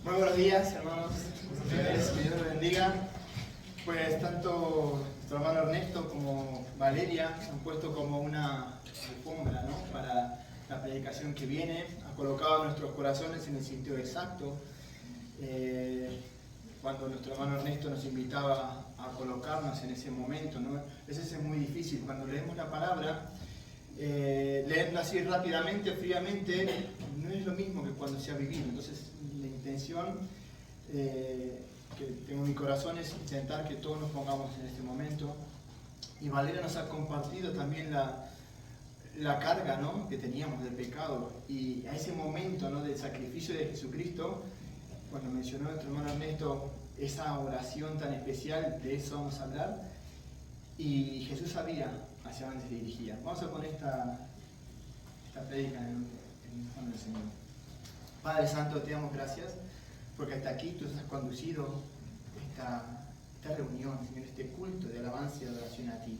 Muy buenos días, hermanos. Que Dios los bendiga. Pues tanto nuestro hermano Ernesto como Valeria han puesto como una alfombra, ¿no?, para la predicación que viene. Ha colocado nuestros corazones en el sitio exacto. Cuando nuestro hermano Ernesto nos invitaba a colocarnos en ese momento, ¿no? A veces es muy difícil. Cuando leemos la palabra, leerla así rápidamente, fríamente, no es lo mismo que cuando se ha vivido. Entonces, la intención que tengo en mi corazón es intentar que todos nos pongamos en este momento. Y Valeria nos ha compartido también la carga, ¿no?, que teníamos del pecado. Y a ese momento, ¿no?, del sacrificio de Jesucristo, cuando mencionó nuestro hermano Ernesto esa oración tan especial, de eso vamos a hablar. Y Jesús sabía hacia dónde se dirigía. Vamos a poner esta prédica en el nombre del Señor. Padre Santo, te damos gracias porque hasta aquí tú has conducido esta reunión, Señor, este culto de alabanza y de adoración a ti.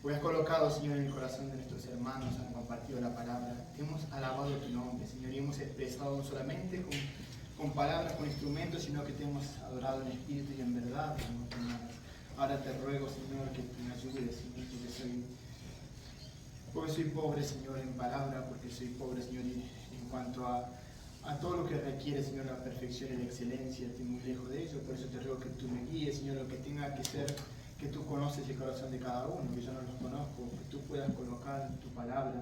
Pues has colocado, Señor, en el corazón de nuestros hermanos, han compartido la palabra. Hemos alabado tu nombre, Señor, y hemos expresado no solamente con palabras, con instrumentos, sino que te hemos adorado en espíritu y en verdad, Señor. Ahora te ruego, Señor, que tú me ayudes, Señor, porque soy pobre, Señor, en palabra, porque soy pobre, Señor, en cuanto a todo lo que requiere, Señor, la perfección y la excelencia. Estoy muy lejos de ello, por eso te ruego que tú me guíes, Señor, lo que tenga que ser, que tú conoces el corazón de cada uno, que yo no los conozco, que tú puedas colocar tu palabra,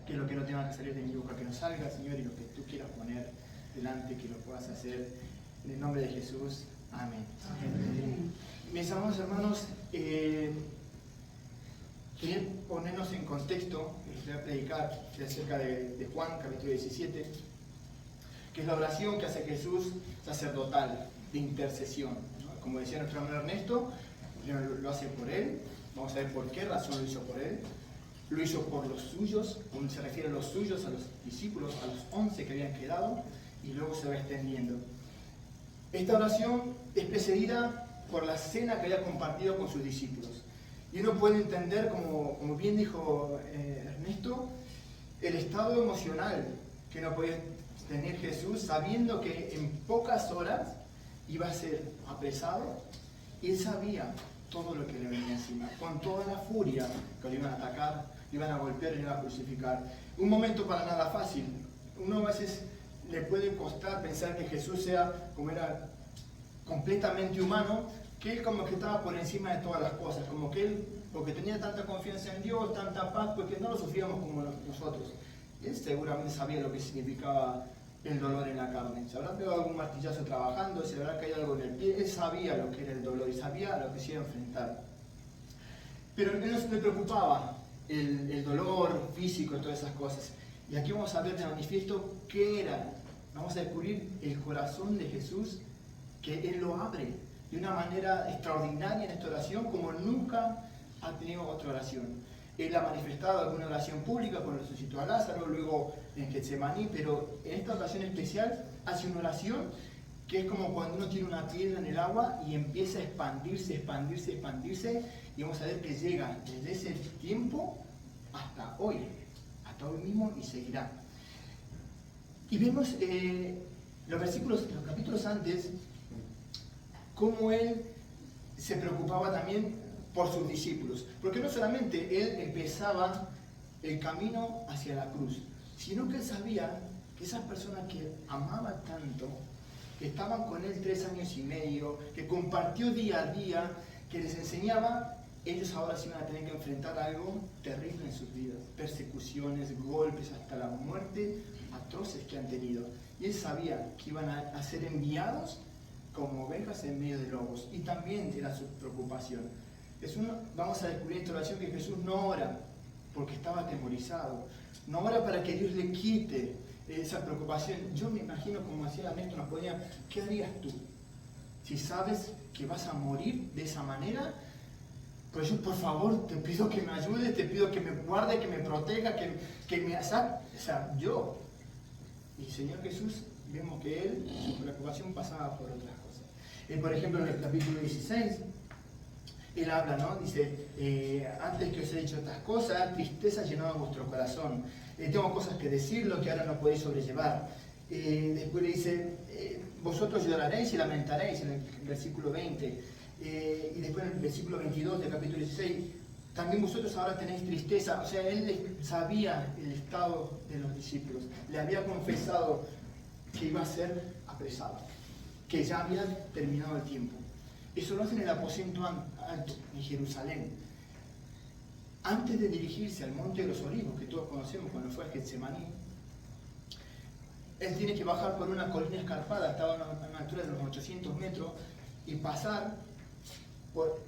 que lo que no tenga que salir de mi boca, que no salga, Señor, y lo que tú quieras poner delante, que lo puedas hacer. En el nombre de Jesús, amén. Amén. Mis amados hermanos, quería ponernos en contexto. Les voy a predicar acerca de Juan, capítulo 17, que es la oración que hace Jesús sacerdotal, de intercesión, ¿no? Como decía nuestro hermano Ernesto, lo hace por él. Vamos a ver por qué razón lo hizo por él. Lo hizo por los suyos, cuando se refiere a los suyos, a los discípulos, a los 11 que habían quedado, y luego se va extendiendo. Esta oración es precedida por la cena que había compartido con sus discípulos. Y uno puede entender, como bien dijo Ernesto, el estado emocional que no podía tener Jesús, sabiendo que en pocas horas iba a ser apresado, y él sabía todo lo que le venía encima, con toda la furia que lo iban a atacar, lo iban a golpear y lo iban a crucificar. Un momento para nada fácil. Uno a veces le puede costar pensar que Jesús sea, como era, completamente humano, que él como que estaba por encima de todas las cosas, como que él, porque tenía tanta confianza en Dios, tanta paz, porque no lo sufríamos como nosotros. Él seguramente sabía lo que significaba el dolor en la carne. Se habrá pegado algún martillazo trabajando, se habrá caído algo en el pie. Él sabía lo que era el dolor y sabía lo que se iba a enfrentar. Pero a él no se le preocupaba el dolor físico y todas esas cosas. Y aquí vamos a ver de manifiesto qué era. Vamos a descubrir el corazón de Jesús, que Él lo abre de una manera extraordinaria en esta oración, como nunca ha tenido otra oración. Él ha manifestado alguna oración pública cuando resucitó a Lázaro, luego en Getsemaní, pero en esta ocasión especial hace una oración que es como cuando uno tiene una piedra en el agua y empieza a expandirse, expandirse, expandirse, y vamos a ver que llega desde ese tiempo hasta hoy mismo, y seguirá. Y vemos los capítulos antes, cómo él se preocupaba también por sus discípulos, porque no solamente él empezaba el camino hacia la cruz, sino que él sabía que esas personas que amaba tanto, que estaban con él 3 años y medio, que compartió día a día, que les enseñaba, ellos ahora sí van a tener que enfrentar algo terrible en sus vidas, persecuciones, golpes, hasta la muerte atroces que han tenido. Y él sabía que iban a ser enviados como ovejas en medio de lobos, y también era su preocupación. Vamos a descubrir en esta oración que Jesús no ora porque estaba atemorizado, no ora para que Dios le quite esa preocupación. Yo me imagino, como decía Ernesto, nos ponía, ¿qué harías tú si sabes que vas a morir de esa manera? Pues yo, por favor, te pido que me ayudes, te pido que me guarde, que me proteja, que me saque. O sea, yo. Y el Señor Jesús, vemos que Él, su preocupación pasaba por otras cosas. Por ejemplo, en el capítulo 16, Él habla, ¿no? Dice, antes que os he dicho estas cosas, tristeza llenaba vuestro corazón. Tengo cosas que decirlo que ahora no podéis sobrellevar. Después le dice, vosotros lloraréis y lamentaréis en el versículo 20. Y después en el versículo 22 del capítulo 16, también vosotros ahora tenéis tristeza. O sea, él sabía el estado de los discípulos, le había confesado que iba a ser apresado, que ya había terminado el tiempo. Eso lo hace en el aposento alto, en Jerusalén. Antes de dirigirse al Monte de los Olivos, que todos conocemos cuando fue a Getsemaní, él tiene que bajar por una colina escarpada, estaba a una altura de unos 800 metros, y pasar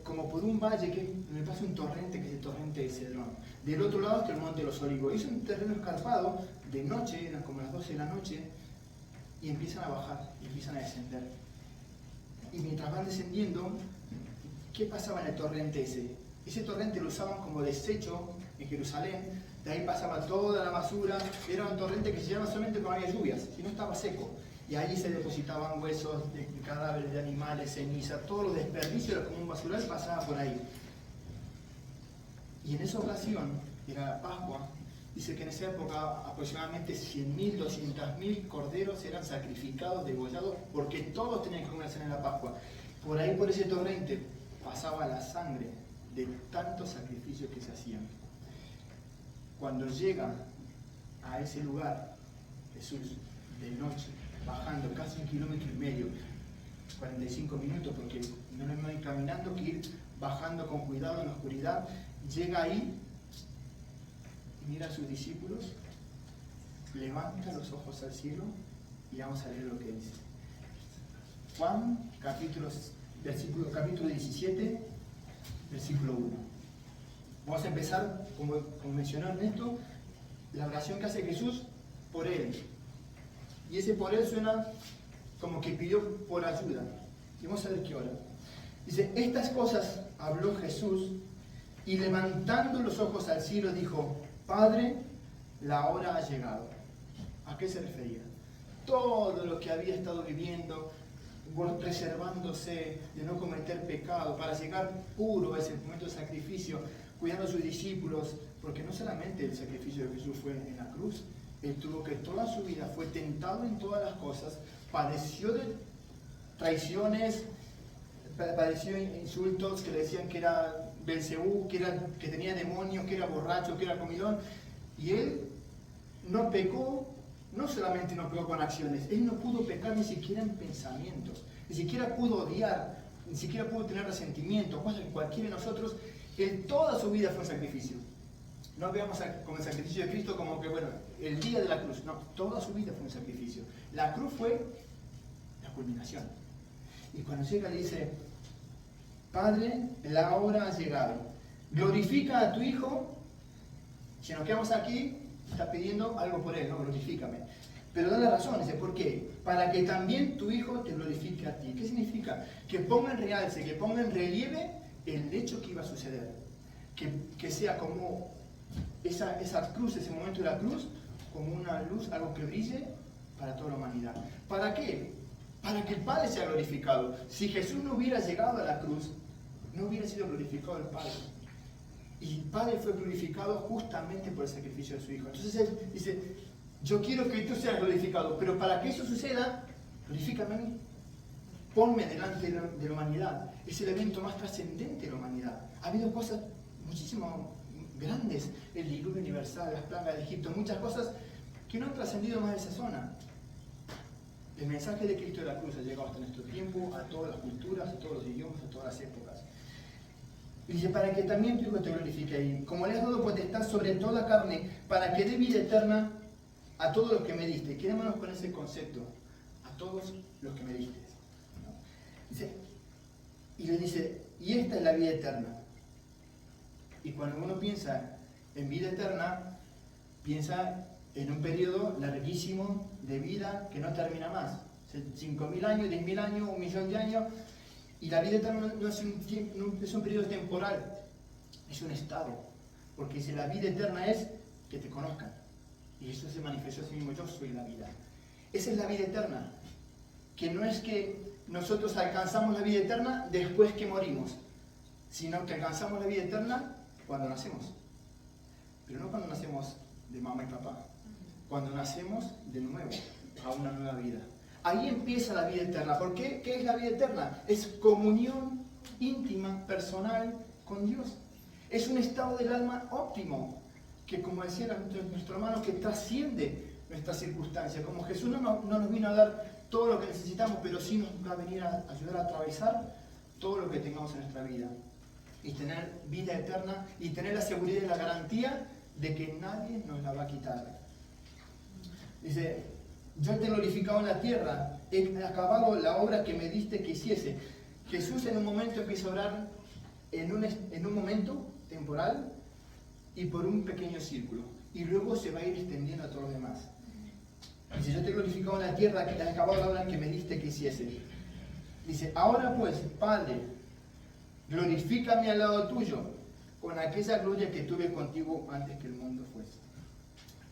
como por un valle donde pasa un torrente, que es el torrente de Cedrón. Del otro lado está el Monte de los Olivos. Es un terreno escarpado, de noche, eran como las 12 de la noche, y empiezan a bajar, y empiezan a descender. Y mientras van descendiendo, ¿qué pasaba en el torrente ese? Ese torrente lo usaban como desecho en Jerusalén, de ahí pasaba toda la basura, era un torrente que se llama solamente cuando había lluvias, si no estaba seco. Y allí se depositaban huesos de cadáveres de animales, ceniza, todos los desperdicios como un basural pasaba por ahí. Y en esa ocasión, era la Pascua, dice que en esa época aproximadamente 100.000, 200.000 corderos eran sacrificados, degollados, porque todos tenían que comerse en la Pascua. Por ahí, por ese torrente, pasaba la sangre de tantos sacrificios que se hacían. Cuando llega a ese lugar, Jesús, de noche, bajando casi 1,5 kilómetros, 45 minutos, porque no es más ir caminando que ir bajando con cuidado en la oscuridad, llega ahí, mira a sus discípulos, levanta los ojos al cielo y vamos a leer lo que dice. Juan, capítulo 17, versículo 1. Vamos a empezar, como mencionó Ernesto, la oración que hace Jesús por él. Y ese por él suena como que pidió por ayuda. Y vamos a ver qué ora. Dice, estas cosas habló Jesús y levantando los ojos al cielo dijo, Padre, la hora ha llegado. ¿A qué se refería? Todo lo que había estado viviendo, preservándose de no cometer pecado, para llegar puro a ese momento de sacrificio, cuidando a sus discípulos, porque no solamente el sacrificio de Jesús fue en la cruz, él tuvo que toda su vida, fue tentado en todas las cosas, padeció de traiciones, padeció insultos que le decían que era Belcebú, que tenía demonios, que era borracho, que era comilón, y él no pecó, no solamente no pecó con acciones, él no pudo pecar ni siquiera en pensamientos, ni siquiera pudo odiar, ni siquiera pudo tener resentimiento, cosas que cualquiera de nosotros, él toda su vida fue un sacrificio. No veamos como el sacrificio de Cristo como que, bueno, el día de la cruz, no, toda su vida fue un sacrificio. La cruz fue la culminación. Y cuando llega le dice, Padre, la hora ha llegado, glorifica a tu Hijo. Si nos quedamos aquí, está pidiendo algo por él, no, glorifícame. Pero da la razón, dice, ¿por qué? Para que también tu Hijo te glorifique a ti. ¿Qué significa? Que ponga en realce, que ponga en relieve el hecho que iba a suceder. Que sea como esa cruz, ese momento de la cruz, como una luz, algo que brille para toda la humanidad. ¿Para qué? Para que el Padre sea glorificado. Si Jesús no hubiera llegado a la cruz, no hubiera sido glorificado el Padre. Y el Padre fue glorificado justamente por el sacrificio de su Hijo. Entonces Él dice, yo quiero que tú seas glorificado, pero para que eso suceda, glorifícame a mí. Ponme delante de la humanidad. Es el evento más trascendente de la humanidad. Ha habido cosas muchísimo grandes, el diluvio universal, las plagas de Egipto, muchas cosas que no han trascendido más de esa zona. El mensaje de Cristo de la cruz ha llegado hasta nuestro tiempo, a todas las culturas, a todos los idiomas, a todas las épocas. Y dice, para que también tu Hijo te glorifique ahí, como le has dado potestad sobre toda carne, para que dé vida eterna a todos los que me diste. Quedémonos con ese concepto, a todos los que me diste. Dice, y le dice, y esta es la vida eterna. Y cuando uno piensa en vida eterna, piensa en un periodo larguísimo de vida que no termina más. 5.000 años, 10.000 años, 1.000.000 de años. Y la vida eterna no es un periodo temporal, es un estado. Porque si la vida eterna es que te conozcan. Y eso se manifestó a sí mismo, yo soy la vida. Esa es la vida eterna. Que no es que nosotros alcanzamos la vida eterna después que morimos, sino que alcanzamos la vida eterna cuando nacemos. Pero no cuando nacemos de mamá y papá. Cuando nacemos de nuevo, a una nueva vida. Ahí empieza la vida eterna. ¿Por qué? ¿Qué es la vida eterna? Es comunión íntima, personal con Dios. Es un estado del alma óptimo, que como decía nuestro hermano, que trasciende nuestras circunstancias. Como Jesús no nos vino a dar todo lo que necesitamos, pero sí nos va a venir a ayudar a atravesar todo lo que tengamos en nuestra vida. Y tener vida eterna y tener la seguridad y la garantía de que nadie nos la va a quitar. Dice, yo te he glorificado en la tierra, he acabado la obra que me diste que hiciese. Jesús en un momento empieza a orar en un momento temporal y por un pequeño círculo. Y luego se va a ir extendiendo a todos los demás. Dice, yo te he glorificado en la tierra, que he acabado la obra que me diste que hiciese. Dice, ahora pues, Padre, glorifícame al lado tuyo, con aquella gloria que tuve contigo antes que el mundo fuese.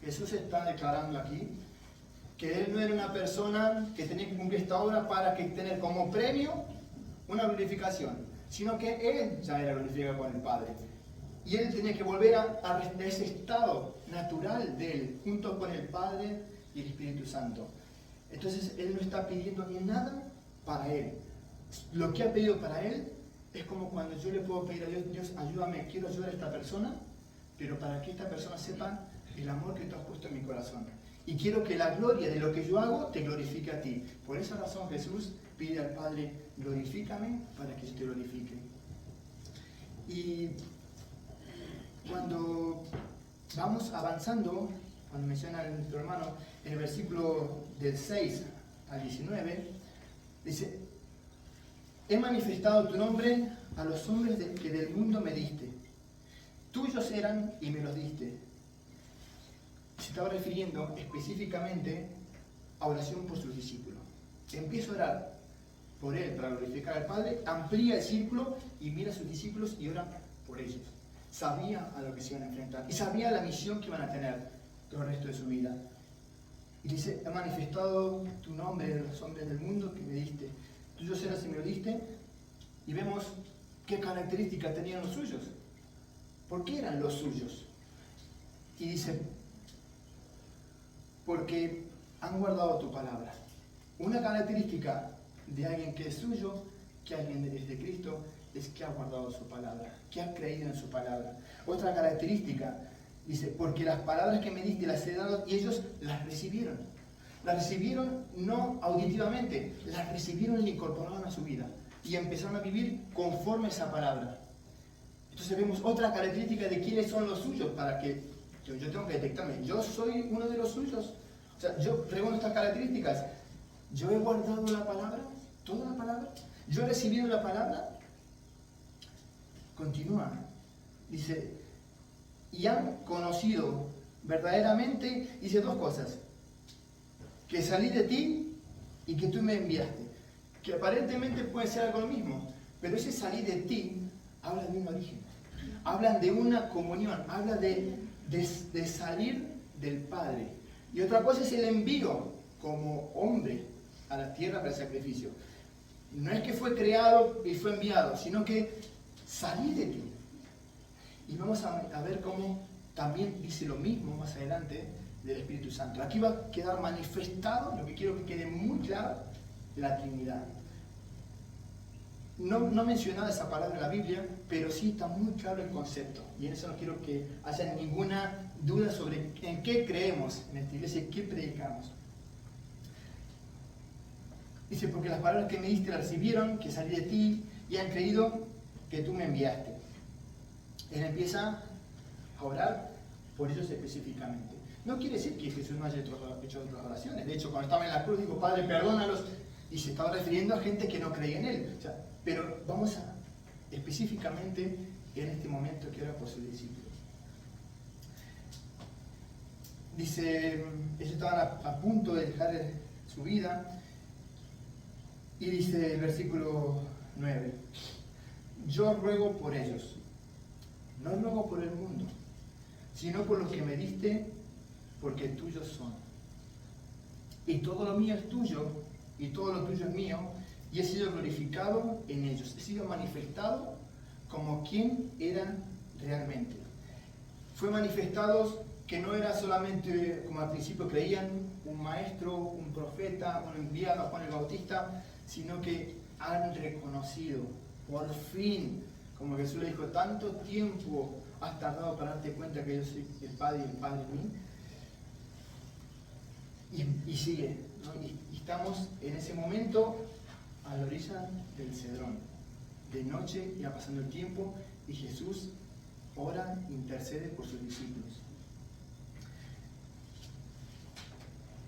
Jesús está declarando aquí que Él no era una persona que tenía que cumplir esta obra para que tener como premio una glorificación, sino que Él ya era glorificado con el Padre. Y Él tenía que volver a ese estado natural de Él, junto con el Padre y el Espíritu Santo. Entonces Él no está pidiendo ni nada para Él. Lo que ha pedido para Él es como cuando yo le puedo pedir a Dios, Dios, ayúdame, quiero ayudar a esta persona, pero para que esta persona sepa el amor que tú has puesto en mi corazón. Y quiero que la gloria de lo que yo hago te glorifique a ti. Por esa razón Jesús pide al Padre, glorifícame para que yo te glorifique. Y cuando vamos avanzando, cuando menciona nuestro hermano en el versículo del 6 al 19, dice, he manifestado tu nombre a los hombres que del mundo me diste. Tuyos eran y me los diste. Se estaba refiriendo específicamente a oración por sus discípulos. Empieza a orar por él para glorificar al Padre, amplía el círculo y mira a sus discípulos y ora por ellos. Sabía a lo que se iban a enfrentar y sabía la misión que iban a tener todo el resto de su vida. Y dice, he manifestado tu nombre a los hombres del mundo que me diste. Tuyos eras y me lo diste. Y vemos qué características tenían los suyos. ¿Por qué eran los suyos? Y dice, porque han guardado tu palabra. Una característica de alguien que es suyo, que alguien es de Cristo, es que ha guardado su palabra, que ha creído en su palabra. Otra característica, dice, porque las palabras que me diste las he dado y ellos las recibieron. Las recibieron no auditivamente, las recibieron y la incorporaron a su vida. Y empezaron a vivir conforme a esa palabra. Entonces vemos otra característica de quiénes son los suyos, para que yo tengo que detectarme. Yo soy uno de los suyos. O sea, yo pregunto estas características. Yo he guardado la palabra, toda la palabra. Yo he recibido la palabra. Continúa. Dice, y han conocido verdaderamente, dice dos cosas. Que salí de ti y que tú me enviaste. Que aparentemente puede ser algo lo mismo. Pero ese salí de ti habla de un origen. Hablan de una comunión. Habla de salir del Padre. Y otra cosa es el envío como hombre a la tierra para el sacrificio. No es que fue creado y fue enviado, sino que salí de ti. Y vamos a ver cómo también dice lo mismo más adelante del Espíritu Santo. Aquí va a quedar manifestado, lo que quiero que quede muy claro, la Trinidad. No mencionada esa palabra en la Biblia, pero sí está muy claro el concepto. Y en eso no quiero que haya ninguna duda sobre en qué creemos en esta iglesia y qué predicamos. Dice, porque las palabras que me diste las recibieron, que salí de ti, y han creído que tú me enviaste. Él empieza a orar por ellos específicamente. No quiere decir que Jesús no haya hecho otras oraciones. De hecho, cuando estaba en la cruz, dijo, Padre, perdónalos. Y se estaba refiriendo a gente que no creía en Él. O sea, pero vamos a específicamente en este momento que ora por sus discípulos. Dice, ellos estaban a punto de dejar su vida. Y dice el versículo 9, yo ruego por ellos, no ruego por el mundo, sino por los que me diste, porque tuyos son. Y todo lo mío es tuyo, y todo lo tuyo es mío, y he sido glorificado en ellos, he sido manifestado como quien eran realmente. Fue manifestado que no era solamente, como al principio creían, un maestro, un profeta, un enviado, Juan el Bautista, sino que han reconocido, por fin, como Jesús le dijo, tanto tiempo has tardado para darte cuenta que yo soy el Padre y el Padre en mí. Y sigue, ¿no? Y estamos en ese momento a la orilla del Cedrón. De noche ya pasando el tiempo y Jesús ora, intercede por sus discípulos.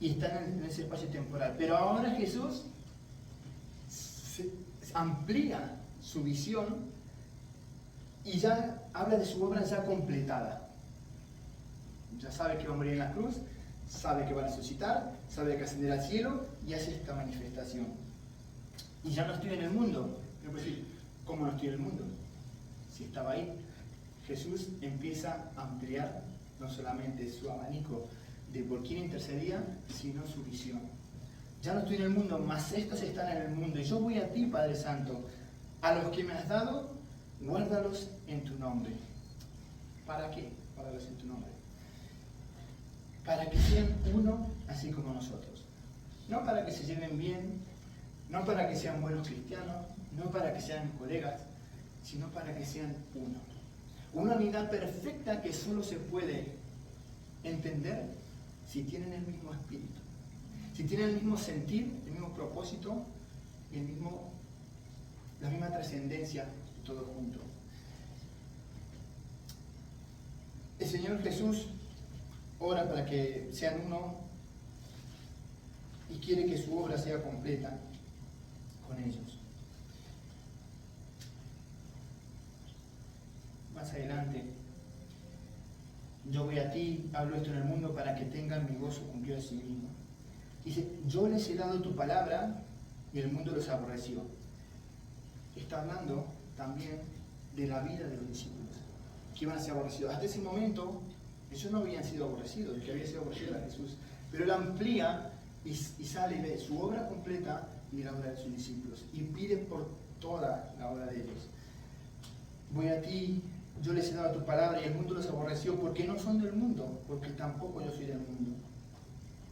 Y están en ese espacio temporal. Pero ahora Jesús amplía su visión y ya habla de su obra ya completada. Ya sabe que va a morir en la cruz, sabe que va a resucitar, sabe que ascenderá al cielo y hace esta manifestación. Y ya no estoy en el mundo. Yo puedo decir, ¿cómo no estoy en el mundo? Si estaba ahí. Jesús empieza a ampliar no solamente su abanico de por quién intercedía, sino su visión. Ya no estoy en el mundo, mas estos están en el mundo. Y yo voy a ti, Padre Santo. A los que me has dado, guárdalos en tu nombre. ¿Para qué? Guárdalos en tu nombre. Para que sean uno, así como nosotros. No para que se lleven bien, no para que sean buenos cristianos, no para que sean colegas, sino para que sean uno. Una unidad perfecta que solo se puede entender si tienen el mismo espíritu, si tienen el mismo sentir, el mismo propósito y la misma trascendencia, todo junto. El Señor Jesús ora para que sean uno y quiere que su obra sea completa con ellos. Más adelante, yo voy a ti, hablo esto en el mundo para que tengan mi gozo cumplido a sí mismo. Dice, yo les he dado tu palabra y el mundo los aborreció. Está hablando también de la vida de los discípulos, que iban a ser aborrecidos. Hasta ese momento, ellos no habían sido aborrecidos, el que había sido aborrecido era Jesús. Pero él amplía y sale de su obra completa y de la obra de sus discípulos. Y pide por toda la obra de ellos. Voy a ti, yo les he dado tu palabra y el mundo los aborreció porque no son del mundo, porque tampoco yo soy del mundo.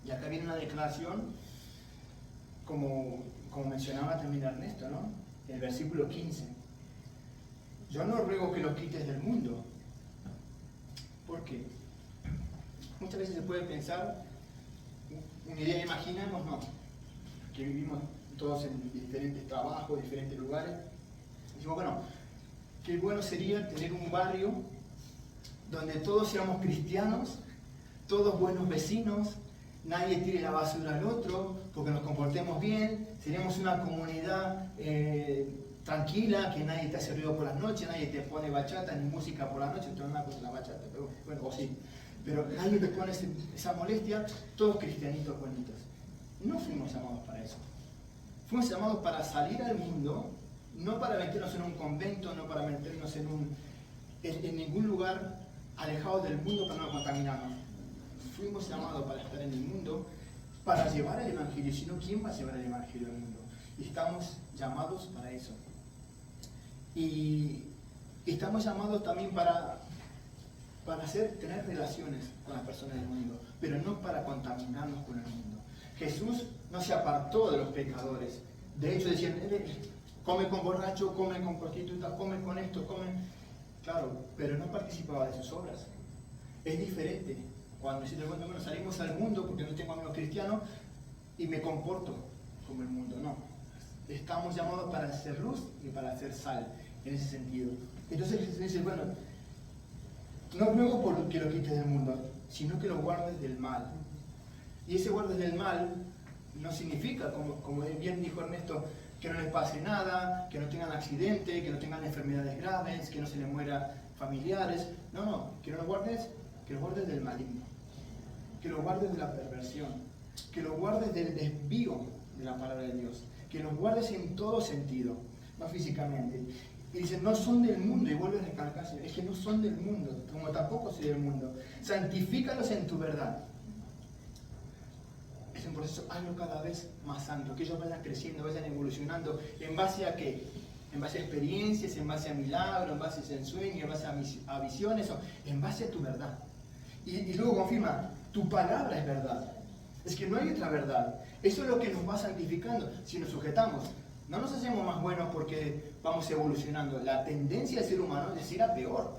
Y acá viene una declaración, como mencionaba también Ernesto, ¿no? El versículo 15. Yo no ruego que los quites del mundo. ¿Por qué? Muchas veces se puede pensar, una idea, imaginamos, no, que vivimos todos en diferentes trabajos, diferentes lugares. Decimos, bueno, qué bueno sería tener un barrio donde todos seamos cristianos, todos buenos vecinos, nadie tire la basura al otro, porque nos comportemos bien, tenemos una comunidad tranquila, que nadie te hace ruido por las noches, nadie te pone bachata ni música por la noche, entonces no me gusta la bachata, pero bueno, o sí, pero nadie te pone esa molestia, todos cristianitos bonitos. No fuimos llamados para eso. Fuimos llamados para salir al mundo, no para meternos en un convento, no para meternos en ningún lugar alejado del mundo para no contaminarnos. Fuimos llamados para estar en el mundo, para llevar el Evangelio, si no, ¿quién va a llevar el Evangelio al mundo? Y estamos llamados para eso. Y estamos llamados también para tener relaciones con las personas del mundo, pero no para contaminarnos con el mundo. Jesús no se apartó de los pecadores. De hecho decían, come con borrachos, come con prostitutas, come con esto, come... Claro, pero no participaba de sus obras. Es diferente cuando bueno, salimos al mundo porque no tengo amigos cristianos y me comporto como el mundo. No, estamos llamados para hacer luz y para hacer sal, en ese sentido. Entonces Jesús dice, bueno, no ruego por que lo quites del mundo, sino que lo guardes del mal. Y ese guardes del mal no significa, como bien dijo Ernesto, que no les pase nada, que no tengan accidente, que no tengan enfermedades graves, que no se les mueran familiares. No, que los guardes del maligno, que los guardes de la perversión, que los guardes del desvío de la palabra de Dios, que los guardes en todo sentido, no físicamente. Y dice, no son del mundo, y vuelve a recalcarse, es que no son del mundo, como tampoco soy del mundo. Santifícalos en tu verdad. Es un proceso, hazlo cada vez más santo, que ellos vayan creciendo, vayan evolucionando. ¿En base a qué? En base a experiencias, en base a milagros, en base a ensueños, en base a visiones, o en base a tu verdad. Y luego confirma, tu palabra es verdad. Es que no hay otra verdad. Eso es lo que nos va santificando. Si nos sujetamos, no nos hacemos más buenos porque vamos evolucionando. La tendencia del ser humano es ir a peor.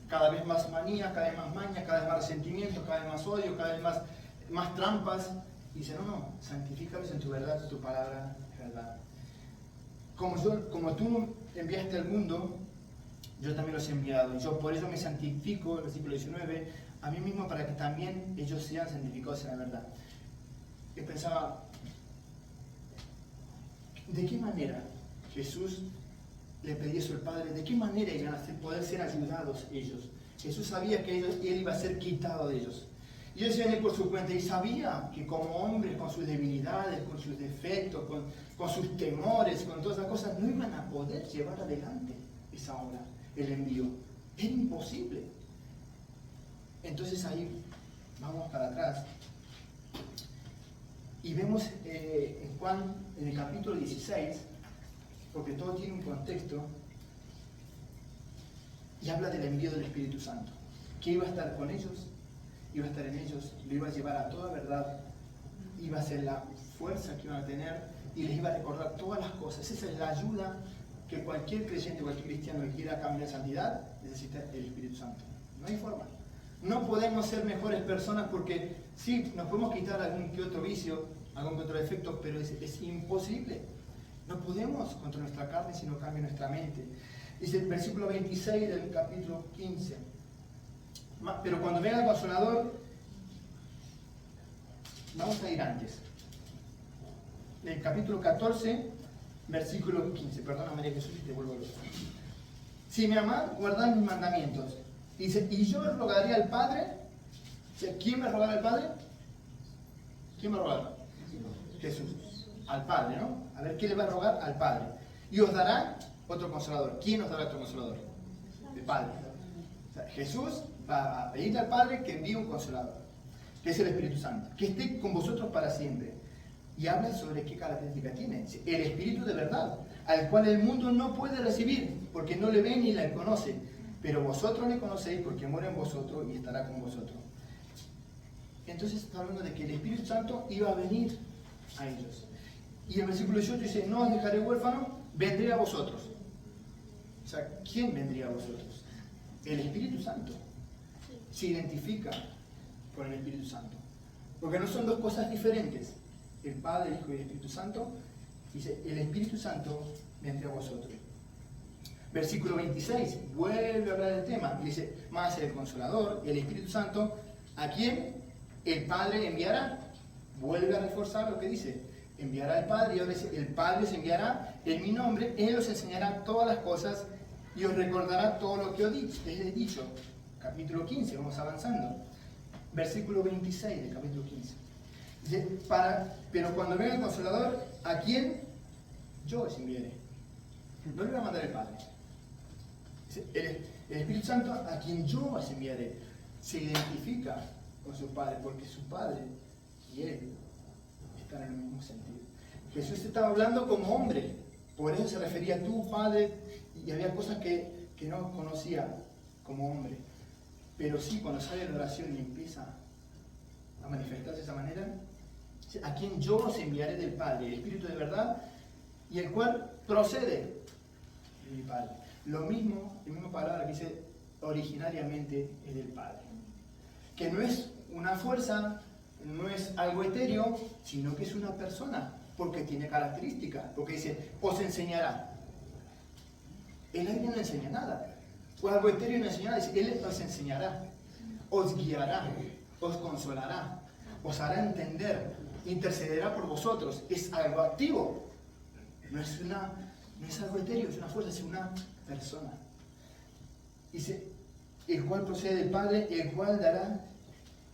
Cada vez más manías, cada vez más mañas, cada vez más resentimientos, cada vez más odio, cada vez más trampas. Y dice, no, santifícalos en tu verdad, tu palabra es verdad. Como tú enviaste al mundo, yo también los he enviado. Y yo por eso me santifico, el versículo 19, a mí mismo para que también ellos sean santificados en la verdad. Yo pensaba, ¿de qué manera Jesús le pedía eso al Padre? ¿De qué manera iban a poder ser ayudados ellos? Jesús sabía que Él iba a ser quitado de ellos. Y ellos iban a ir por su cuenta y sabía que como hombres, con sus debilidades, con sus defectos, con sus temores, con todas esas cosas, no iban a poder llevar adelante esa obra, el envío. Era imposible. Entonces ahí vamos para atrás y vemos en Juan, en el capítulo 16, porque todo tiene un contexto, y habla del envío del Espíritu Santo, que iba a estar con ellos, iba a estar en ellos, lo iba a llevar a toda verdad, iba a ser la fuerza que iban a tener y les iba a recordar todas las cosas. Esa es la ayuda que cualquier creyente, cualquier cristiano que quiera caminar en santidad necesita el Espíritu Santo. No hay forma. No podemos ser mejores personas porque sí, nos podemos quitar algún que otro vicio, algún que otro defecto, pero es imposible. No podemos contra nuestra carne si no cambia nuestra mente. Dice el versículo 26 del capítulo 15. Pero cuando venga el Consolador, vamos a ir antes. El capítulo 14, versículo 15. Perdona María Jesús y te vuelvo a leer. Si me amad, guardad mis mandamientos. Dice, y yo rogaré al Padre. ¿Quién va a rogar al Padre? ¿Quién va a rogar? Jesús. Al Padre, ¿no? A ver, ¿qué le va a rogar? Al Padre. Y os dará otro Consolador. ¿Quién os dará otro Consolador? El Padre. O sea, Jesús va a pedirle al Padre que envíe un Consolador, que es el Espíritu Santo, que esté con vosotros para siempre. Y habla sobre qué característica tiene. El Espíritu de verdad, al cual el mundo no puede recibir, porque no le ve ni le conoce. Pero vosotros le conocéis porque muere en vosotros y estará con vosotros. Entonces está hablando de que el Espíritu Santo iba a venir a ellos. Y el versículo 18 dice, no os dejaré huérfanos, vendré a vosotros. O sea, ¿quién vendría a vosotros? El Espíritu Santo. Se identifica con el Espíritu Santo. Porque no son dos cosas diferentes. El Padre, el Hijo y el Espíritu Santo. Dice, el Espíritu Santo vendrá a vosotros. Versículo 26, vuelve a hablar del tema. Dice, más el Consolador, el Espíritu Santo, ¿a quién el Padre enviará? Vuelve a reforzar lo que dice. Enviará al Padre, y ahora dice, el Padre os enviará en mi nombre, Él os enseñará todas las cosas y os recordará todo lo que os he dicho. Capítulo 15, vamos avanzando. Versículo 26 del capítulo 15. Dice, pero cuando venga el Consolador, ¿a quién? Yo os enviaré. No le voy a mandar el Padre. El Espíritu Santo, a quien yo os enviaré, se identifica con su Padre, porque su Padre y Él están en el mismo sentido. Jesús estaba hablando como hombre, por eso se refería a tu Padre, y había cosas que no conocía como hombre. Pero sí, cuando sale de la oración y empieza a manifestarse de esa manera, a quien yo os enviaré del Padre, el Espíritu de verdad, y el cual procede de mi Padre. Lo mismo, la misma palabra que dice originariamente es del Padre. Que no es una fuerza, no es algo etéreo, sino que es una persona, porque tiene características, porque dice, os enseñará. El aire no enseña nada, o algo etéreo no enseña nada, dice, Él os enseñará, os guiará, os consolará, os hará entender, intercederá por vosotros. Es algo activo, no es algo etéreo, es una fuerza, es una persona. Dice, el cual procede del Padre, el cual dará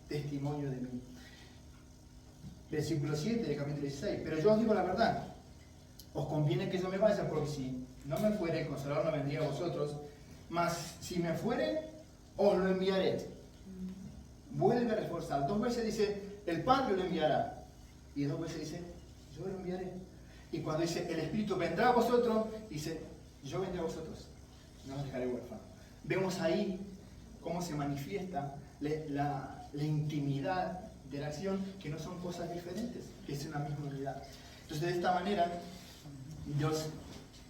testimonio de mí. Versículo 7 del capítulo 16. Pero yo os digo la verdad, os conviene que yo me vaya, porque si no me fuere, el Consolador no vendría a vosotros, mas si me fuere, os lo enviaré. Vuelve a reforzar. 2 veces dice, el Padre lo enviará. Y 2 veces dice, yo lo enviaré. Y cuando dice, el Espíritu vendrá a vosotros, dice, yo vendré a vosotros. No os dejaré huérfanos. Vemos ahí cómo se manifiesta la intimidad de la acción, que no son cosas diferentes, que es una misma unidad. Entonces, de esta manera,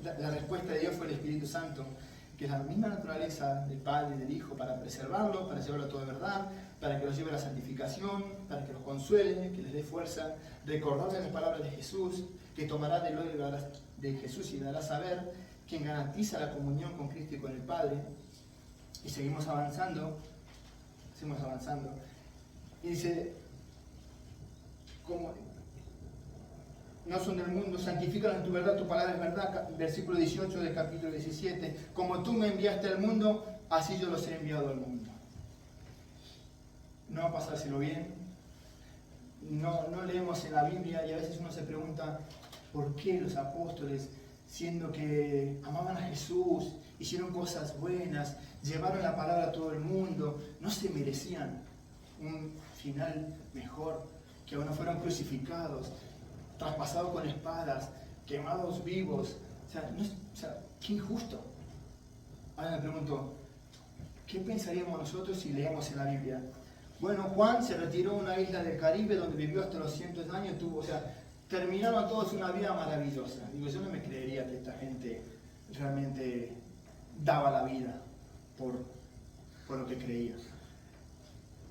la respuesta de Dios fue el Espíritu Santo, que es la misma naturaleza del Padre y del Hijo, para preservarlo, para llevarlo a toda verdad, para que los lleve a la santificación, para que los consuele, que les dé fuerza, recordarles las palabras de Jesús, que tomará de lo de Jesús y le dará saber, quien garantiza la comunión con Cristo y con el Padre. Y seguimos avanzando. Y dice, como no son del mundo, santifícalos en tu verdad, tu palabra es verdad. Versículo 18 del capítulo 17. Como tú me enviaste al mundo, así yo los he enviado al mundo. No va a pasárselo bien. No leemos en la Biblia y a veces uno se pregunta por qué los apóstoles, siendo que amaban a Jesús, hicieron cosas buenas, llevaron la palabra a todo el mundo, no se merecían un final mejor, que bueno, fueron crucificados, traspasados con espadas, quemados vivos. O sea, qué injusto. Ahora me pregunto, ¿qué pensaríamos nosotros si leemos en la Biblia? Bueno, Juan se retiró a una isla del Caribe donde vivió hasta los 100 años, terminaron todos una vida maravillosa. Digo, yo no me creería que esta gente realmente daba la vida por lo que creía.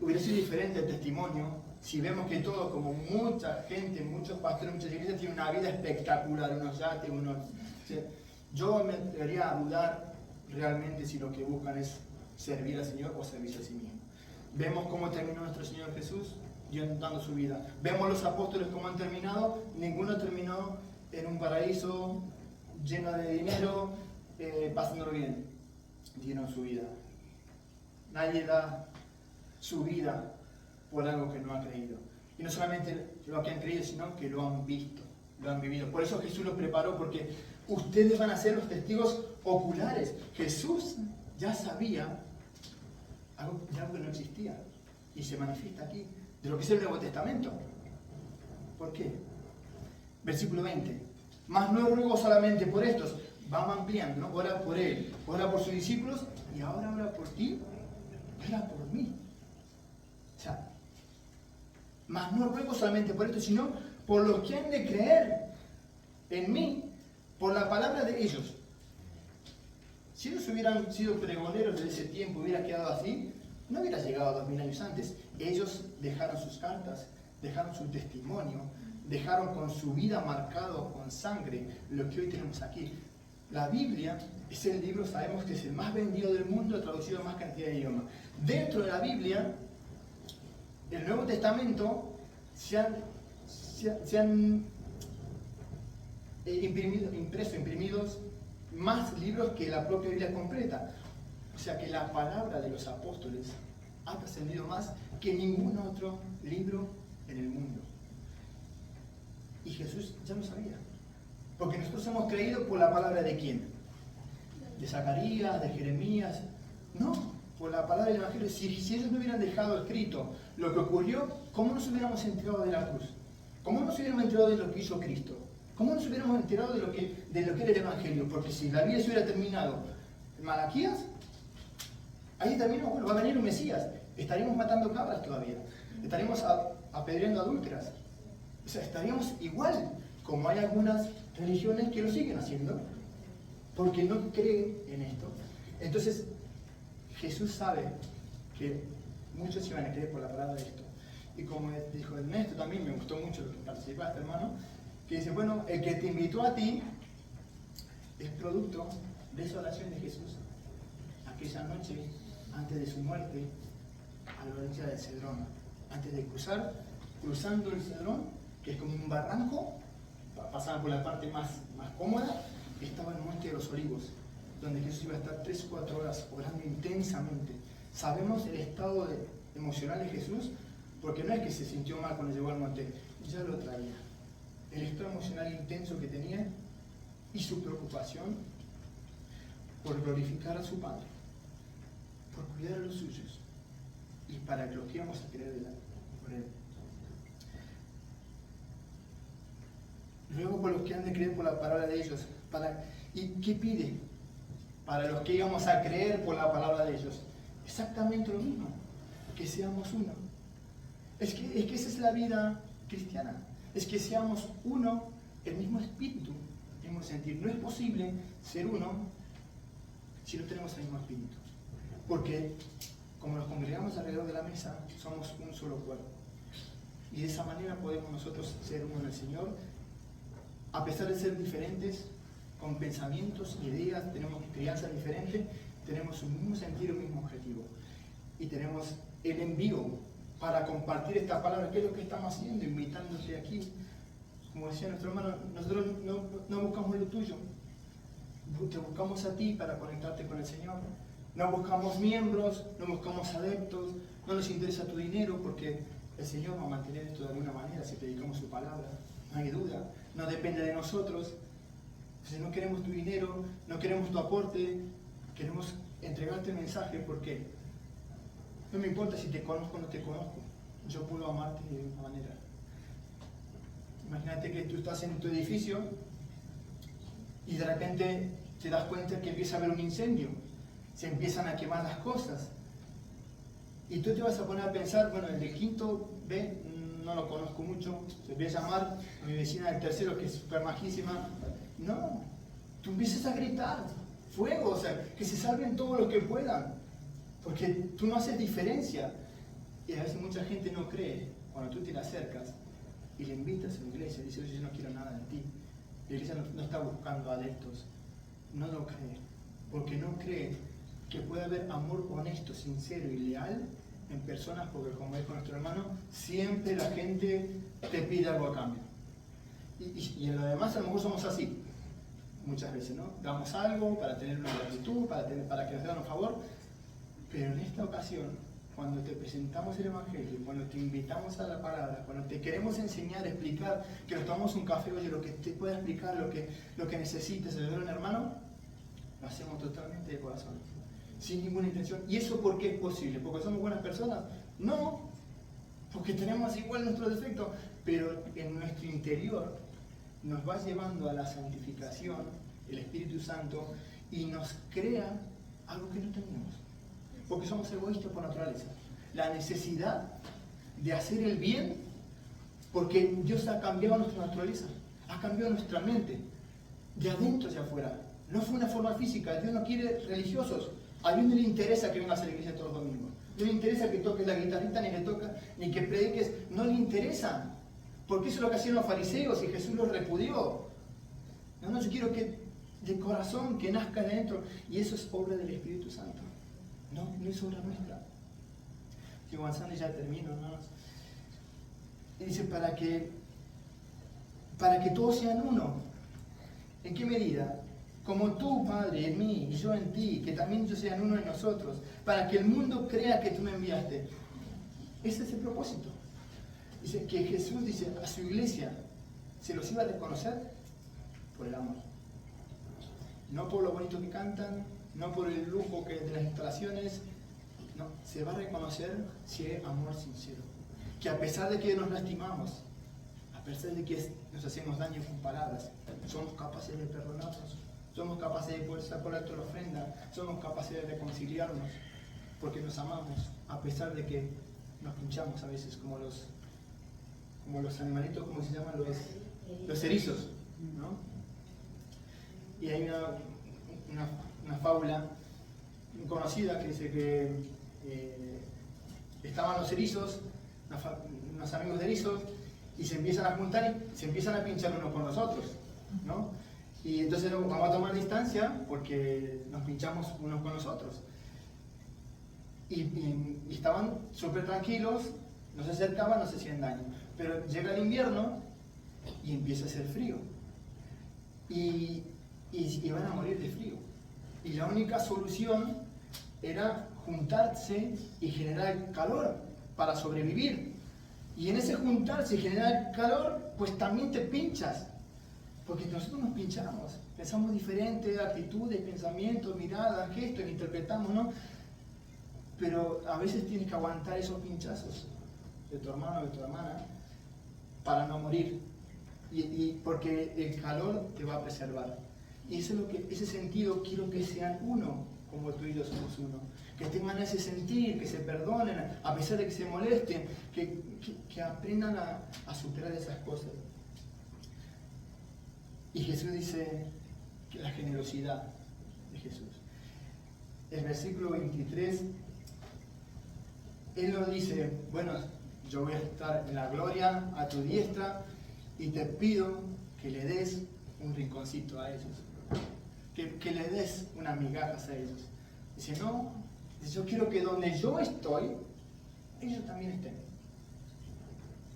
Hubiera sido diferente el testimonio si vemos que todos, como mucha gente, muchos pastores, muchas iglesias, tienen una vida espectacular, unos yates, yo me atrevería a dudar realmente si lo que buscan es servir al Señor o servirse a sí mismo. Vemos cómo terminó nuestro Señor Jesús, dando su vida. Vemos los apóstoles cómo han terminado. Ninguno terminó en un paraíso lleno de dinero, pasándolo bien. Dieron su vida. Nadie da su vida por algo que no ha creído. Y no solamente lo que han creído, sino que lo han visto, lo han vivido. Por eso Jesús los preparó, porque ustedes van a ser los testigos oculares. Jesús ya sabía algo que no existía y se manifiesta aquí, de lo que es el Nuevo Testamento. ¿Por qué? Versículo 20. Mas no ruego solamente por estos. Vamos ampliando, ¿no? Ora por él, ora por sus discípulos y ahora ora por ti, ora por mí. O sea, mas no ruego solamente por estos, sino por los que han de creer en mí, por la palabra de ellos. Si ellos hubieran sido pregoneros de ese tiempo, hubiera quedado así, no hubiera llegado 2000 años antes. Ellos dejaron sus cartas, dejaron su testimonio, dejaron con su vida marcado con sangre lo que hoy tenemos aquí. La Biblia es el libro, sabemos que es el más vendido del mundo, traducido en más cantidad de idiomas. Dentro de la Biblia, el Nuevo Testamento, se han imprimidos más libros que la propia Biblia completa. O sea que la palabra de los apóstoles ha trascendido más que ningún otro libro en el mundo. Y Jesús ya lo sabía. Porque nosotros hemos creído por la palabra de quién? De Zacarías, de Jeremías. No, por la palabra del Evangelio. Si ellos no hubieran dejado escrito lo que ocurrió, ¿cómo nos hubiéramos enterado de la cruz? ¿Cómo nos hubiéramos enterado de lo que hizo Cristo? ¿Cómo nos hubiéramos enterado de lo que era el Evangelio? Porque si la Biblia se hubiera terminado en Malaquías, ahí terminó, bueno, va a venir un Mesías. Estaríamos matando cabras todavía. Estaríamos apedreando adúlteras. O sea, estaríamos igual, como hay algunas religiones que lo siguen haciendo, porque no creen en esto. Entonces, Jesús sabe que muchos iban a creer por la palabra de esto. Y como dijo Ernesto también, me gustó mucho lo que participaste, hermano, que dice, bueno, el que te invitó a ti es producto de esa oración de Jesús aquella noche antes de su muerte a la orilla del Cedrón, antes de cruzando el Cedrón, que es como un barranco, pasaban por la parte más cómoda, estaba el Monte de los Olivos, donde Jesús iba a estar 3 o 4 horas orando intensamente. Sabemos el estado emocional de Jesús, porque no es que se sintió mal cuando llegó al monte, ya lo traía. El estado emocional intenso que tenía y su preocupación por glorificar a su Padre, por cuidar a los suyos y para que los que íbamos a creer por Él. Luego por los que han de creer por la palabra de ellos. ¿Y qué pide? Para los que íbamos a creer por la palabra de ellos. Exactamente lo mismo. que seamos uno. Es que esa es la vida cristiana. Es que seamos uno, el mismo espíritu, el mismo sentir. No es posible ser uno si no tenemos el mismo espíritu. Porque como nos congregamos alrededor de la mesa, somos un solo cuerpo. Y de esa manera podemos nosotros ser uno en el Señor, a pesar de ser diferentes, con pensamientos, ideas, tenemos crianzas diferentes, tenemos un mismo sentido, un mismo objetivo. Y tenemos el envío para compartir esta palabra, que es lo que estamos haciendo, invitándote aquí. Como decía nuestro hermano, nosotros no buscamos lo tuyo, te buscamos a ti para conectarte con el Señor. No buscamos miembros, no buscamos adeptos, no nos interesa tu dinero, porque el Señor va a mantener esto de alguna manera si predicamos su palabra, no hay duda, no depende de nosotros. Entonces no queremos tu dinero, no queremos tu aporte, queremos entregarte el mensaje. ¿Por qué? No me importa si te conozco o no te conozco, yo puedo amarte de una manera. Imagínate que tú estás en tu edificio y de repente te das cuenta que empieza a haber un incendio, se empiezan a quemar las cosas. Y tú te vas a poner a pensar, bueno, el del quinto B no lo conozco mucho, se empieza a llamar a mi vecina del tercero, que es súper majísima. No, tú empiezas a gritar, fuego, o sea, que se salven todos los que puedan, porque tú no haces diferencia. Y a veces mucha gente no cree, cuando tú te le acercas y le invitas a la iglesia, dice, oye, yo no quiero nada de ti. La iglesia no está buscando adeptos, no lo cree, porque no cree que puede haber amor honesto, sincero y leal en personas, porque como dijo nuestro hermano, siempre la gente te pide algo a cambio. Y en lo demás a lo mejor somos así, muchas veces, ¿no? Damos algo para tener una gratitud, para que nos den un favor, pero en esta ocasión, cuando te presentamos el Evangelio, cuando te invitamos a la palabra, cuando te queremos enseñar, explicar, que nos tomamos un café, oye, lo que te pueda explicar, lo que necesites, ayudar a un hermano, lo hacemos totalmente de corazón, sin ninguna intención. ¿Y eso por qué es posible? ¿Porque somos buenas personas? No, porque tenemos igual nuestros defectos, pero en nuestro interior nos va llevando a la santificación, el Espíritu Santo, y nos crea algo que no tenemos. Porque somos egoístas por naturaleza. La necesidad de hacer el bien, porque Dios ha cambiado nuestra naturaleza, ha cambiado nuestra mente, de adentro hacia afuera. No fue una forma física, Dios no quiere religiosos. A Dios no le interesa que vengas a la iglesia todos los domingos. No le interesa que toques la guitarrita, ni que prediques, no le interesa. Porque eso es lo que hacían los fariseos y Jesús los repudió. No, yo quiero que de corazón, que nazca de dentro. Y eso es obra del Espíritu Santo. No es obra nuestra. Sigo avanzando y ya termino, ¿no? Y dice, para que todos sean uno. ¿En qué medida? Como tú, Padre, en mí y yo en ti, que también ellos sean uno en nosotros, para que el mundo crea que tú me enviaste. Ese es el propósito. Dice que Jesús dice a su iglesia, se los iba a reconocer por el amor. No por lo bonito que cantan, no por el lujo de las instalaciones, no, se va a reconocer si hay amor sincero. Que a pesar de que nos lastimamos, a pesar de que nos hacemos daño con palabras, somos capaces de perdonarnos, somos capaces de poder estar por alto la ofrenda, somos capaces de reconciliarnos, porque nos amamos, a pesar de que nos pinchamos a veces, como los animalitos, ¿cómo se llaman? Los erizos, ¿no? Y hay una fábula conocida que dice que estaban los erizos, unos amigos de erizos, y se empiezan a juntar y se empiezan a pinchar unos con los otros, ¿no? Y entonces vamos a tomar distancia porque nos pinchamos unos con los otros. Y estaban súper tranquilos, no se acercaban, no se hacían daño. Pero llega el invierno y empieza a hacer frío. Y van a morir de frío. Y la única solución era juntarse y generar calor para sobrevivir. Y en ese juntarse y generar calor, pues también te pinchas. Porque nosotros nos pinchamos, pensamos diferente, actitudes, pensamientos, miradas, gestos, interpretamos, ¿no? Pero a veces tienes que aguantar esos pinchazos de tu hermano o de tu hermana para no morir. Y porque el calor te va a preservar. Y eso es ese sentido quiero que sean uno. como tú y yo somos uno. Que tengan ese sentir, que se perdonen, a pesar de que se molesten, que aprendan a superar esas cosas. Y Jesús dice que la generosidad de Jesús. El versículo 23, Él nos dice, bueno, yo voy a estar en la gloria a tu diestra y te pido que le des un rinconcito a ellos. Que le des unas migajas a ellos. Dice, no, yo quiero que donde yo estoy, ellos también estén.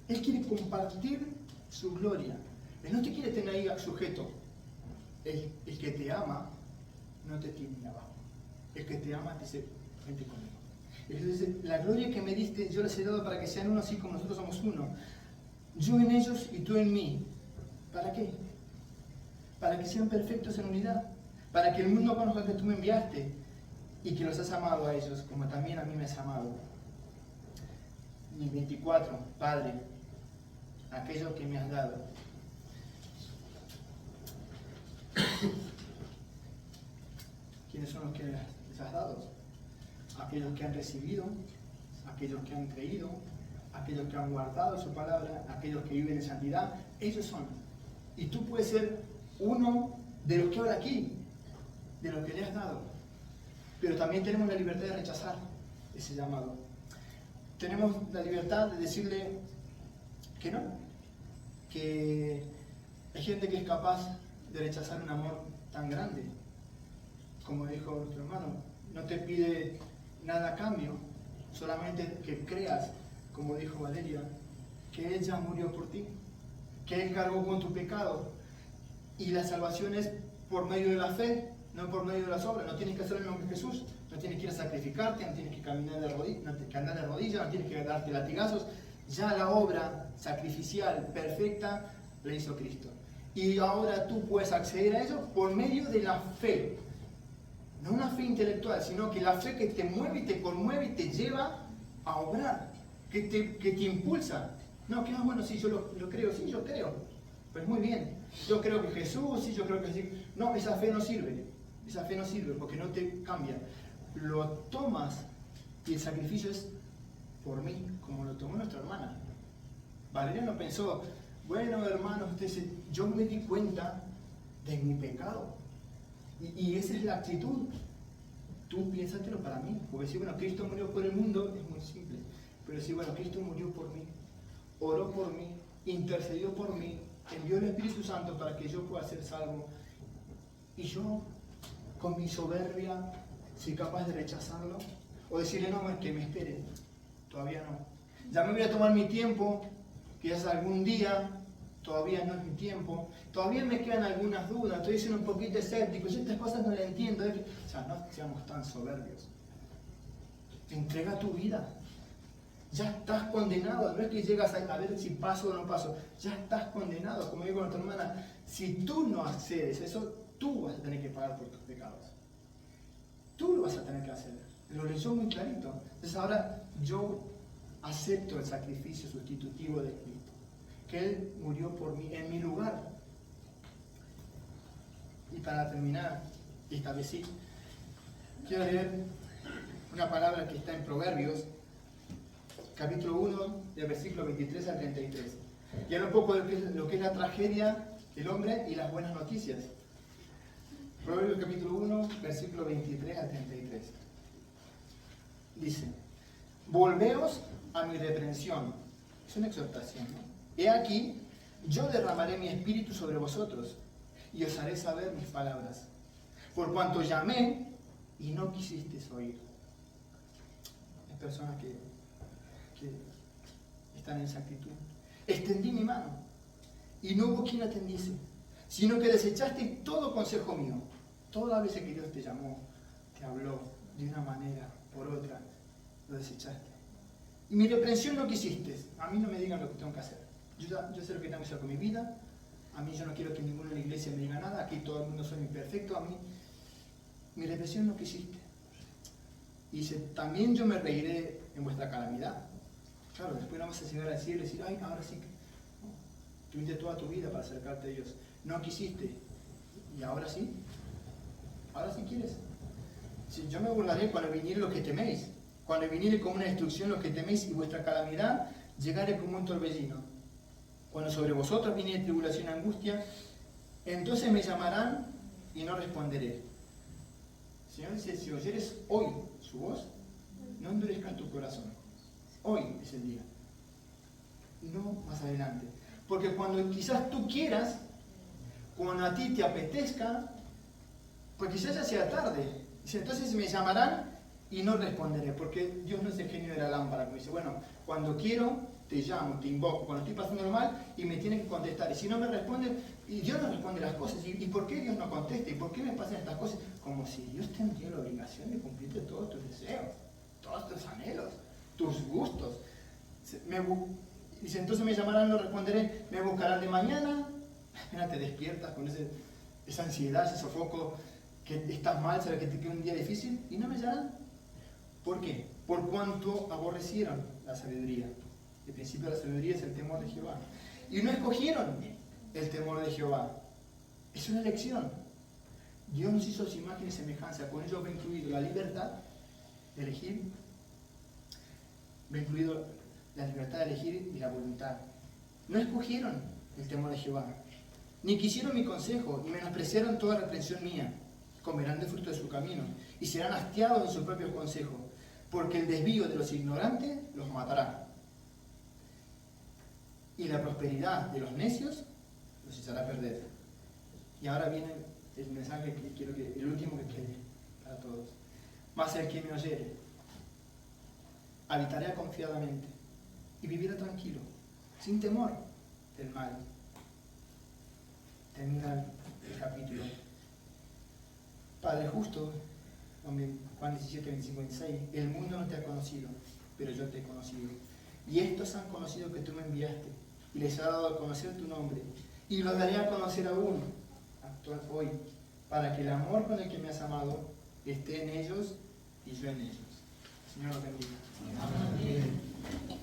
Él quiere compartir su gloria. Él no te quiere tener ahí sujeto. El que te ama no te tiene abajo. El que te ama te dice, vente conmigo. Entonces, la gloria que me diste, yo les he dado para que sean uno así como nosotros somos uno. Yo en ellos y tú en mí. ¿Para qué? Para que sean perfectos en unidad. Para que el mundo conozca que tú me enviaste y que los has amado a ellos, como también a mí me has amado. Y 24, Padre, aquello que me has dado. ¿Quiénes son los que les has dado? Aquellos que han recibido, aquellos que han creído, aquellos que han guardado su palabra, aquellos que viven en santidad, ellos son. Y tú puedes ser uno de los que habla aquí, de los que le has dado. Pero también tenemos la libertad de rechazar ese llamado. Tenemos la libertad de decirle que no. Que hay gente que es capaz de rechazar un amor tan grande. Como dijo nuestro hermano, no te pide nada a cambio, solamente que creas, como dijo Valeria, que Él ya murió por ti, que Él cargó con tu pecado. Y la salvación es por medio de la fe, no por medio de las obras. No tienes que hacer lo mismo que Jesús, no tienes que ir a sacrificarte, no tienes que caminar de rodillas, no tienes que andar de rodillas, no tienes que darte latigazos. Ya la obra sacrificial perfecta la hizo Cristo. Y ahora tú puedes acceder a ello por medio de la fe. No una fe intelectual, sino que la fe que te mueve y te conmueve y te lleva a obrar, que te impulsa. No, que bueno, sí, yo lo creo, sí, yo creo. Pues muy bien, yo creo que Jesús, sí, yo creo que sí. No, esa fe no sirve porque no te cambia. Lo tomas y el sacrificio es por mí, como lo tomó nuestra hermana. Valeria no pensó, bueno, hermano, yo me di cuenta de mi pecado. Y esa es la actitud. Tú piénsatelo para mí. Porque si, bueno, Cristo murió por el mundo, es muy simple. Pero si, bueno, Cristo murió por mí, oró por mí, intercedió por mí, envió el Espíritu Santo para que yo pueda ser salvo. Y yo, con mi soberbia, soy capaz de rechazarlo. O decirle, no, es que me espere. Todavía no. Ya me voy a tomar mi tiempo, quizás algún día. Todavía no es mi tiempo, todavía me quedan algunas dudas, estoy siendo un poquito escéptico, yo estas cosas no las entiendo. O sea, no seamos tan soberbios. Entrega tu vida. Ya estás condenado, no es que llegas a ver si paso o no paso, ya estás condenado. Como digo a nuestra hermana, si tú no accedes a eso, tú vas a tener que pagar por tus pecados. Tú lo vas a tener que hacer. Lo leyó muy clarito. Entonces ahora yo acepto el sacrificio sustitutivo de Cristo. Que Él murió por mí, en mi lugar. Y para terminar, esta vez sí, quiero leer una palabra que está en Proverbios, capítulo 1, del versículo 23 al 33. Y habla un poco de lo que es la tragedia del hombre y las buenas noticias. Proverbios capítulo 1, versículo 23 al 33. Dice, volveos a mi reprensión. Es una exhortación, ¿no? He aquí, yo derramaré mi espíritu sobre vosotros y os haré saber mis palabras. Por cuanto llamé y no quisisteis oír. Hay personas que están en esa actitud. Extendí mi mano y no hubo quien atendiese, sino que desechaste todo consejo mío. Todas las veces que Dios te llamó, te habló de una manera, por otra, lo desechaste. Y mi reprensión no quisiste. A mí no me digan lo que tengo que hacer. Yo sé lo que tengo que hacer con mi vida. A mí yo no quiero que ninguno en la iglesia me diga nada. Aquí todo el mundo soy imperfecto. A mí, mi reprensión no quisiste. Y dice, también yo me reiré en vuestra calamidad. Claro, después no vas a llegar al cielo y decir, ay, ahora sí que... No, tuviste toda tu vida para acercarte a Dios. No quisiste. ¿Y ahora sí? ¿Ahora sí quieres? Si yo me burlaré cuando viniere lo que teméis, cuando viniere como una destrucción lo que teméis y vuestra calamidad llegare como un torbellino. Cuando sobre vosotros viniere tribulación y angustia, entonces me llamarán y no responderé. El Señor dice, si oyeres hoy su voz, no endurezcas tu corazón. Hoy es el día. No más adelante. Porque cuando quizás tú quieras, cuando a ti te apetezca, pues quizás ya sea tarde. Dice, entonces me llamarán y no responderé. Porque Dios no es el genio de la lámpara. Como dice, bueno, cuando quiero, te llamo, te invoco. Cuando estoy pasándolo mal y me tienen que contestar. Y si no me responden, y Dios no responde las cosas. ¿Y por qué Dios no contesta? ¿Y por qué me pasan estas cosas? Como si Dios tendría la obligación de cumplirte todos tus deseos, todos tus anhelos, tus gustos. Dice, entonces me llamarán, no responderé, me buscarán de mañana. Mira, te despiertas con esa ansiedad, ese sofoco, que estás mal, sabes que te queda un día difícil, y no me llamarán. ¿Por qué? Por cuanto aborrecieron la sabiduría. El principio de la sabiduría es el temor de Jehová. Y no escogieron el temor de Jehová. Es una elección. Dios nos hizo su imagen y semejanza. Con ello va incluido la libertad de elegir, va incluido la libertad de elegir y la voluntad. No escogieron el temor de Jehová, ni quisieron mi consejo, y menospreciaron toda reprensión mía. Comerán del fruto de su camino, y serán hastiados en su propio consejo, porque el desvío de los ignorantes los matará, y la prosperidad de los necios los echará a perder. Y ahora viene el mensaje que quiero que, el último que quede para todos. Mas el que me oyere, habitaré confiadamente, y vivirá tranquilo, sin temor del mal. Termina el capítulo. Padre justo, Juan 17, 25, 26, el mundo no te ha conocido, pero yo te he conocido. Y estos han conocido que tú me enviaste, y les he dado a conocer tu nombre, y los daré a conocer aún, hoy, para que el amor con el que me has amado esté en ellos y yo en ellos. Señor, los bendiga. Amén.